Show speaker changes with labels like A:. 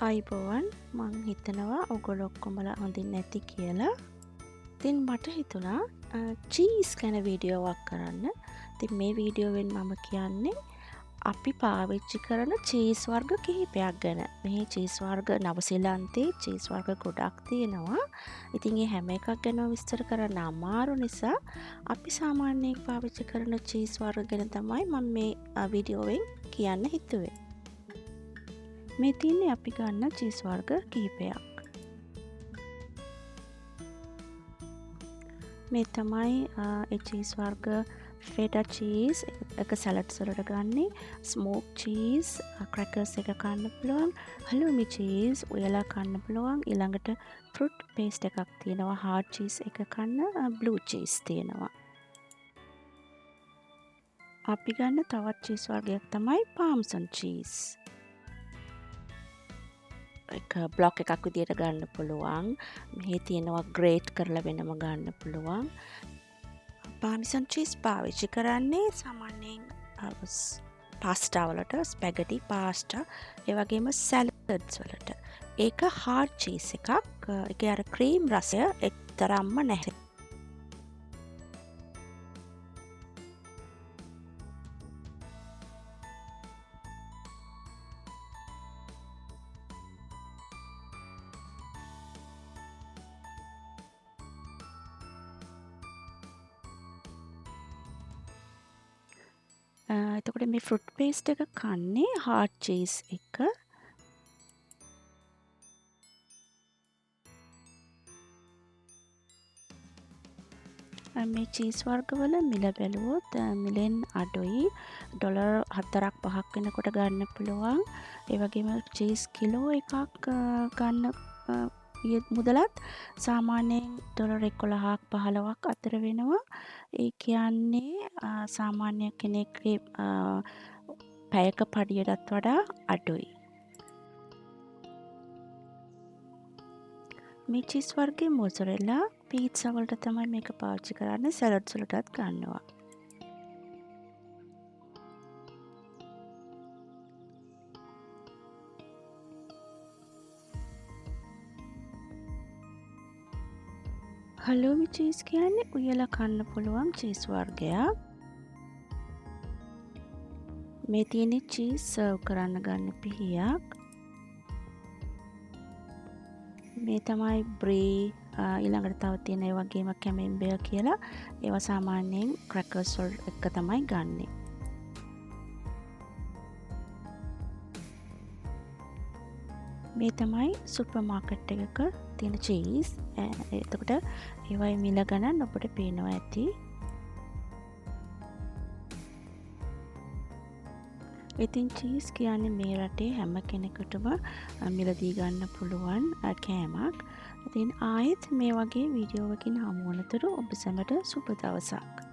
A: අයිබෝවන් මං හිතනවා ඔගොල්ලෝ ඔක්කොමලා හොඳින් නැති කියලා. ඉතින් මට හිතුණා චීස් ගැන වීඩියෝවක් කරන්න. ඉතින් මේ වීඩියෝවෙන් මම කියන්නේ අපි පාවිච්චි කරන චීස් වර්ග කිහිපයක් ගැන. මේ චීස් වර්ග නවසීලන්තේ චීස් වර්ග ගොඩක් තියෙනවා. ඉතින් ඒ හැම එකක් ගැන විස්තර කරන්න අමාරු නිසා අපි සාමාන්‍යයෙන් පාවිච්චි කරන චීස් වර්ග ගැන තමයි මම මේ වීඩියෝවෙන් කියන්න හිතුවේ. මේ තියන්නේ අපි ගන්න චීස් වර්ග කිහිපයක්. මේ තමයි චීස් වර්ග ෆෙඩා චීස් එක සැලඩ්ස් වලට ගන්නේ, ස්මෝක් චීස් ක්‍රැකර්ස් එක කන්න පුළුවන්, හලුමි චීස් උයලා කන්න පුළුවන්, ඊළඟට ෆෘට් පේස්ට් එකක් තියෙනවා, හාඩ් චීස් එක කන්න, බ්ලූ චීස් තියෙනවා. අපි ගන්න තවත් චීස් වර්ගයක් තමයි පාම්සන් චීස්. එක බ්ලොක් එකක් විදියට ගන්න පුළුවන්. මෙහි තියෙනවා ග්‍රේට් කරලා වෙනම ගන්න පුළුවන්. පාමිසන් චීස් පාවිච්චි කරන්නේ සාමාන්‍යයෙන් පාස්ටා වලට, ස්පැගටි පාස්ටා, ඒ වගේම සැලඩ්ස් වලට. ඒක හාඩ් චීස් එකක්. ඒකේ අර ක්‍රීම් රසය එක්තරම්ම නැහැ. එතකොට මේ ෆෘට් පේස්ට් එක කන්නේ හාඩ් චීස් එක. මේ චීස් වර්ගවල මිල බැලුවොත් මිලෙන් අඩුයි. ඩොලර් 4-5ක් වෙනකොට ගන්න පුළුවන්. ඒ වගේම චීස් කිලෝ එකක් ගන්න මුදලත් සාමාන්‍යයෙන් ඩොලර් 11-15ක් අතර වෙනවා. ඒ කියන්නේ සාමාන්‍ය කෙනෙක්ගේ පැයක පඩියටත් වඩා අඩුයි. මේ චීස් වර්ගයේ මොසරෙලා පීට්සා වලට තමයි මේක පාවිච්චි කරන්නේ, සැලඩ්ස් වලටත් ගන්නවා. හලෝමි චීස් කියන්නේ උයලා කන්න පුළුවන් චීස් වර්ගයක්. මේ තියෙන්නේ චීස් සර්ව් කරන්න ගන්න පිහියක්. මේ තමයි බ්‍රී, ඊළඟට තව තියෙන ඒ වගේම කැමෙම්බර් කියලා. ඒවා සාමාන්‍යයෙන් ක්‍රැකර්ස් වල එක තමයි ගන්නෙ. මේ තමයි සුපර් මාකට් එකක තියෙන චීස්. එතකොට ඒවයි මිල ගණන් ඔබට පේනවා ඇති. ඉතින් චීස් කියන්නේ මේ රටේ හැම කෙනෙකුටම මිලදී ගන්න පුළුවන් කෑමක්. ඉතින් ආයෙත් මේ වගේ වීඩියෝවකින් හමු වනතුරු ඔබ සැමට සුබ දවසක්.